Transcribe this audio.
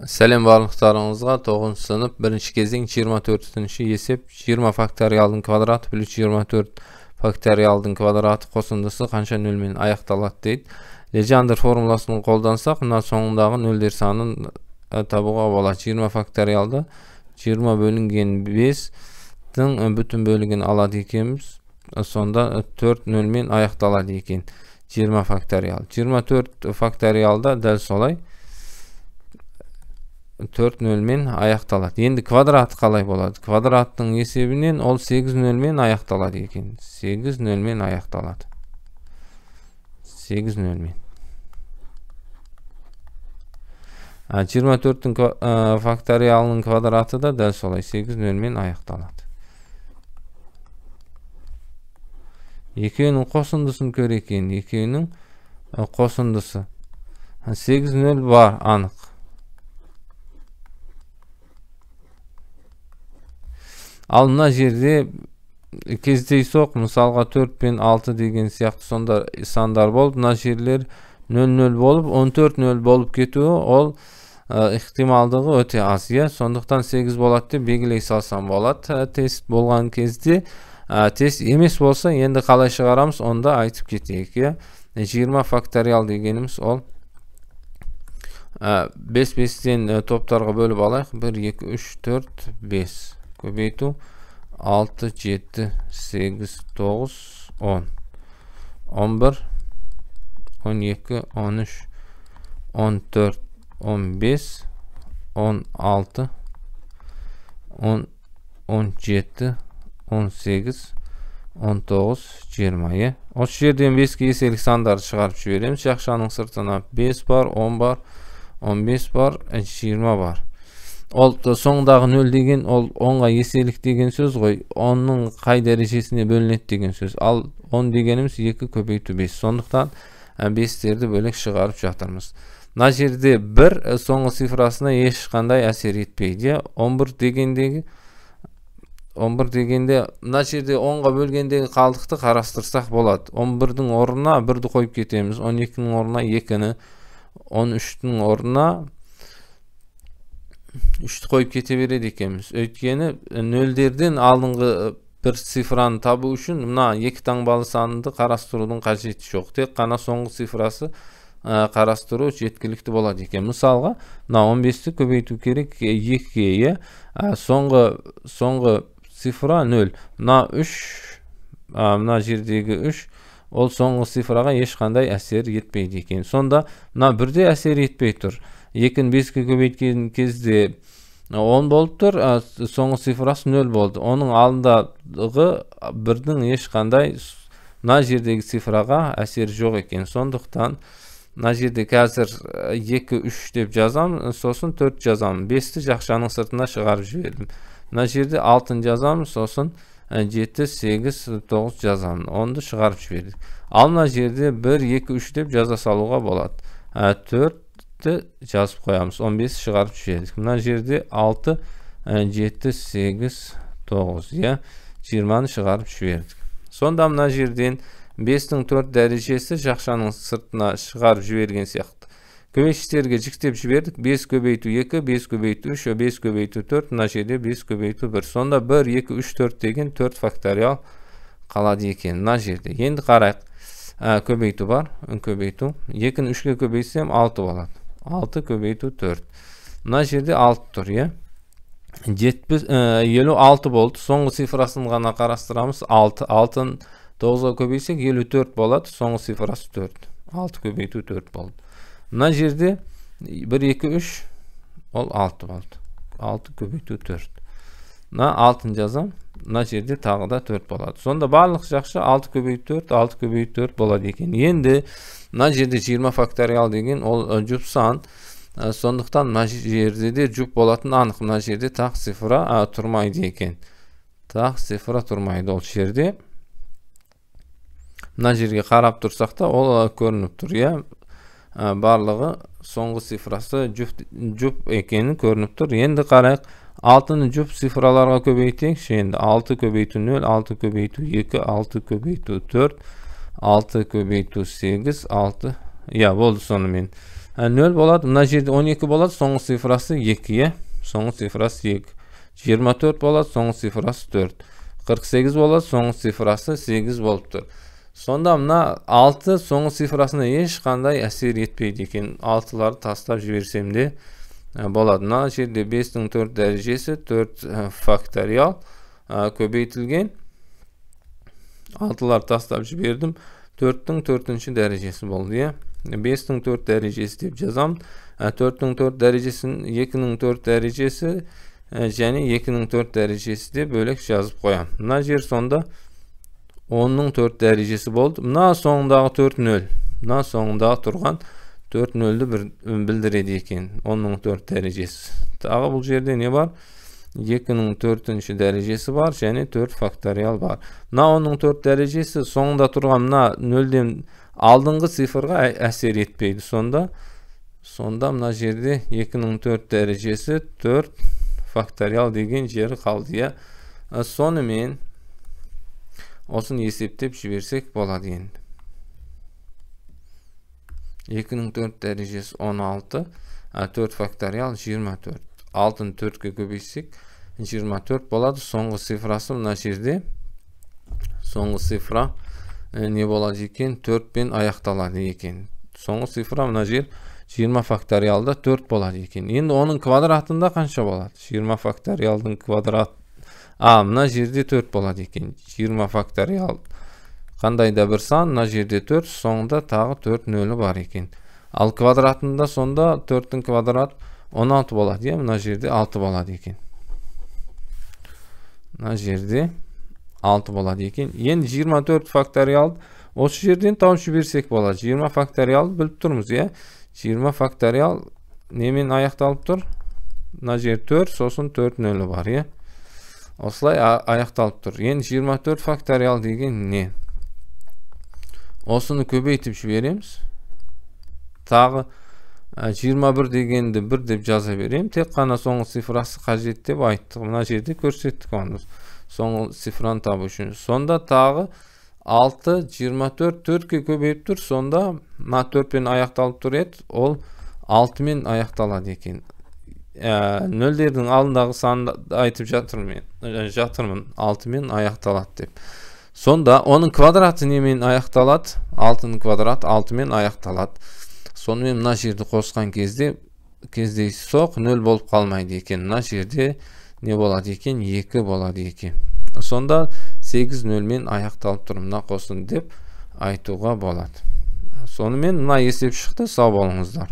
Selam varlıqlarınızga 9-cı sınıf 1-ci кезең 24-cü есеп 20 faktorialдын квадраты плюс 24 faktorialдын квадраты косындысы канча нөл менен аякталат дейт. Лежандр формуласын колдансак, мына соңундагы нөлдөр санын табууга болот. 20 faktorialда 20 бөлүнгөн 5-тин бүтүн бөлүгүн алат экенбиз. Сонда 4 нөл менен аякталат экен. 20 faktorial. 24 faktorialda дәл солай 4 нөл менен аякталат. Енді квадрат қалай болады? Квадраттың есебінен ол 8 нөл менен аякталат екен. 8 нөл менен аякталат. 8 нөл менен. 24-тің факториалының квадраты да дәл солай 8 нөл менен аякталат. Екеуінің қосындысын көрейін. Екеуінің қосындысы. 8 нөл бар, анық. Ал мына жерде кездейсоқ, мысалға 4 пен 6 деген сияқты сонда сандар болып, мына жерлер 0-0 болып, 14-0 болып кетуі, ол ықтималдығы өте аз. Сондықтан 8 болады деп белгілей салсам болады. Тест болған кезде, тест емес болса, енді қалай шығарамыз, онда айтып кетейік. 20 faktorial дегеніміз ол 5-5-тен топтарға бөліп алайық. 1, 2, 3, 4, 5. Көбейту 6, 7, 8, 9, 10, 11, 12, 13, 14, 15, 16, 10, 17, 18, 19, 20. Осы жерден 5-ке еселік сандарды шығарып жібереміз. Жақшаның сыртына 5 бар, 10 бар, 15 бар, 20 бар. Ол соңдағы 0 деген ол 10-ға еселік деген сөз ғой. 10-ның қай дәрежесіне бөлінеді деген сөз. Ал 10 дегеніміз 2 көбейту 5. Сондықтан 5-терді бөлек шығарып жатырмыз. Мына жерде 1 соңғы цифрасына ешқандай әсер етпейді. 11 дегенде мына жерде 10-ға бөлгендегі қалдықты қарастырсақ болады. 11-дің орнына 1-ді қойып кетеміз. 12-ның орнына 2-ні, 13-дің орнына 3-ті қойып кете береді екенбіз. Өйткені нөлдерден алдыңғы бір цифраны табу үшін мына 2 таңбалы санды қарастырудың қажеті жоқ. Тек қана соңғы цифрасы қарастыру жеткілікті болады екен. Мысалға, мына 15-ті көбейту керек 2-ге. Соңғы цифра 0. Мына 3, мына жердегі 3, ол соңғы цифраға ешқандай әсер етпейді екен. Сонда мына 1-де әсер етпей тұр. 2-ні 5-ке көбейткен кезде 10 болып тұр, соңғы цифрасы 0 болды. Оның алдындағы 1-дің ешқандай мына жердегі цифраға әсер жоқ екен. Сондықтан мына жерде қазір 2, 3 деп жазам, сосын 4 жазам. 5-ті жақшаның сыртына шығарып жібердім. Мына жерде 6-ны жазам, сосын 7, 8, 9 жазам. 10-ды шығарып жібердік. Ал мына жерде 1, 2, 3 деп жаза салуға болады. 4 жазып қоямыз. 15 шығарып жібердік. Мына жерде 6, 7, 8, 9, 20-ны шығарып жібердік. Сонда мына жерден 5-тің 4 дәрежесі жақшаның сыртына шығарып жіберген сияқты. Көбейштерге жіктеп жібердік. 5 көбейту 2, 5 көбейту 3, 5 көбейту 4, мына жерде 5 көбейту 1. Сонда 1, 2, 3, 4 деген 4 faktorial қалады екен. Мына жерде. Енді қарайық. Көбейту бар. Көбейту. 2-ні 3-ке көбейтсем 6 болады. 6 көбейту 4. Мына жерде 6 тұр, 56 болды. Соңғы цифрасын ғана қарастырамыз. 6. 6-ны 9-ға көбейсек 54 болады. Соңғы цифрасы 4. 6 көбейту 4 болды. Мына жерде 1, 2, 3 ол 6 болды. 6 көбейту 4. Мына 6-ны жазам. Мына жерде тағы да 4 болады. Сонда барлық жақша 6 көбейту 4, 6 көбейту 4 болады екен. Енді мына жерде 20 faktorial деген ол жұп сан. Сондықтан мына жерде де жұп болатын анық. Мына жерде тақ цифра тұрмайды екен. Тақ цифра тұрмайды ол жерде. Мына жерге қарап тұрсақ та ол көрініп тұр. Барлығы соңғы цифрасы жұп екені көрініп тұр. Енді қарайық. 6-ны жұп цифраларға көбейтейік. Енді 6 көбейту 0, 6 көбейту 2, 6 көбейту 4, 6 көбейту 8, 6. Болды сонымен. 0 болады. Мына жерде 12 болады, соңғы цифрасы 2, соңғы цифрасы 2. 24 болады, соңғы цифрасы 4. 48 болады, соңғы цифрасы 8 болып тұр. Сонда мына 6 соңғы цифрасына ешқандай әсер етпейді екен. 6-ларды тастап жіберсем де болады. Мына жерде 5-дің 4 дәрежесі 4 факториал көбейтілген. 6-ларды тастап жібердім. 4-дің 4-ші дәрежесі болды. 5-дің 4 дәрежесі деп жазам. 4-дің 4 дәрежесін 2-ның 4 дәрежесі және 2-ның 4 дәрежесі де бөлек жазып қоям. Мына жер сонда 10-ның 4 дәрежесі болды. Мына соңындағы 4 0. Мына соңындағы тұрған 4 0-ді білдіреді екен. 10-ның 4 дәрежесі. Тағы бұл жерде не бар? 2-ның 4-ші дәрежесі бар және 4 факториал бар. Мына 10-ның 4 дәрежесі соңында тұрған мына 0-ден алдыңғы цифрға әсер етпейді. Сонда мына жерде 2-ның 4 дәрежесі 4 факториал деген жері қалды. Сонымен осыны есептеп жіберсек болады енді. 2-ның 4 дәрежесі 16, 4 факториал 24. 6-ны 4-ке көбейтсек 24 болады. Соңғы цифрасы мына жерде. Соңғы цифра не болады екен? 4-пен аяқталады екен. Соңғы цифра мына жер 20 факториалда 4 болады екен. Енді оның квадратында қанша болады? 20 факториалдың квадрат. Мына жерде 4 болады екен. 20 факториал қандайда бір сан, мына жерде 4, соңында тағы 4 0 бар екен. Ал квадратында сонда 4-дің квадрат 16 болады. Мына жерде 6 болады екен. Мына жерде 6 болады екен. Енді 24 факториал осы жерден тауып жіберсек болады. 20 факториал біліп тұрмыз. 20 факториал немен аяқталып тұр? Мына жер 4, сосын 4 0 бар. Осылай аяқталып тұр. Енді 24 факториал деген не? Осыны көбейтіп жібереміз. Тағы 21 дегенді 1 деп жаза берем. Тек қана соңғы цифрасы қажет деп айттық. Мына жерде көрсеттік оны. Соңғы цифраны табу үшін. Сонда тағы 6, 24, 4-ке көбейіп тұр. Сонда 4-пен аяқталып тұр еді. Ол 6-мен аяқталады екен. 0-дердің алдындағы санды айтып жатырмын. 6-мен аяқталады деп. Сонда оның квадраты немен аяқталады? 6-ның квадраты 6-мен аяқталады. Сонымен мына жерді қосқан кездейсоқ 0 болып қалмайды екен. Мына жерде не болады екен? 2 болады екен. Сонда 8 0-мен аяқталып тұр. Мына қосын деп айтуға болады. Сонымен мына есеп шықты. Сау болыңыздар.